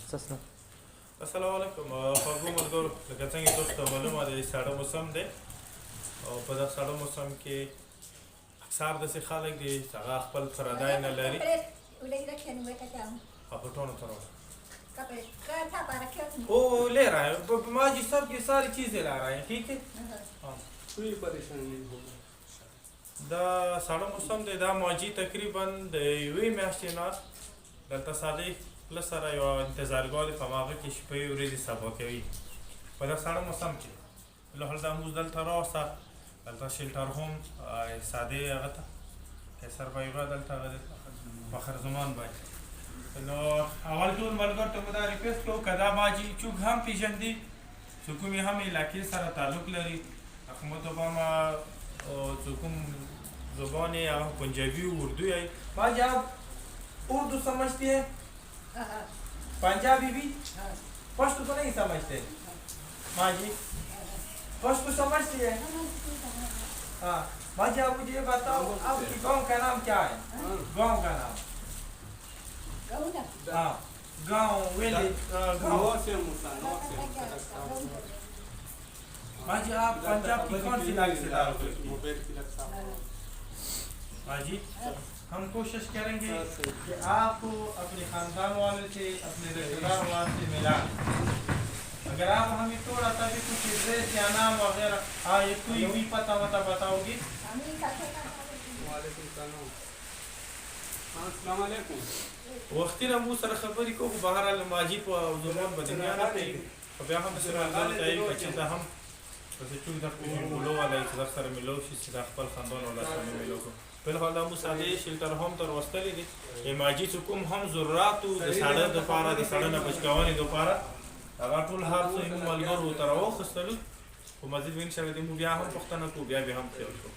استثنا. السلام علیکم خوږو ملګرو، لکه څنګه تاسو ته معلومه ده ساړه موسم دی او په دغه ساړه موسم کې اکثر داسې خلک دي چې هغه خپل پردی نه لري. پټونو ته او ले रहा है माँ जी सब ये सारी चीजें ला रहे हैं, ठीक है. कोई परेशानी नहीं होगा. دا ساړه موسم دی، دا ماجي تقریبا د یوې میاشتې نه دلته سادې پلس سره یوه انتظارګاه دی، په هغه کې شپې ورځې سبا کوي. په دا ساړه موسم کې لحل دا موږ دلته راوسته، دلته شیلټر هوم سادې هغه ته قیصر بایغا دلته هغه دی فخر زمان بای. نو اول ټول ملګرو ته مو دا ریکویسټ کوو که دا ماجي چوک هم پېژندي چې کومې هم علاقې سره تعلق لري، حکومت اوباما जो कुम जुबान है आप पंजाबी उर्दू है माजी आप उर्दू समझते हैं, पंजाबी भी, पश्तो तो नहीं समझते माजी, पश्तो समझती है. हाँ माजी आप मुझे बताओ आपके गांव का नाम क्या है? गांव का नाम? हाँ गांव वेली गांव से माजी आप पंजाब की कौन सी इलाके से ताल्लुक़ रखती हैं? माजी हम कोशिश करेंगे कि आपको अपने ख़ानदान वाले से, अपने रिश्तेदार वाले से मिला. अगर आप हमें थोड़ा सा भी कुछ एड्रेस या नाम वगैरह ये कोई भी पता वता बताओगे. वक्ती ना मुँह सर खबरी को बहरहाल माजी को जुबान बदनिया ना पे अब यहाँ हम सर चाहिए कच्चे हम بس چون در مولو ولی که در سر ملو شیست در خپل خاندان ولی سر ملو کو. بالحال دامو ساده شیلتر هم در وستلی دی. ماجی چکم هم ضرورتو د ساده دو پارا د ساده نبچکوانی دو پارا. اگر طول هر سو اینو مالگار رو تراو خستلو. و مزید وین شده دیمو بیا هم پختنه کو بیا هم خیال کو.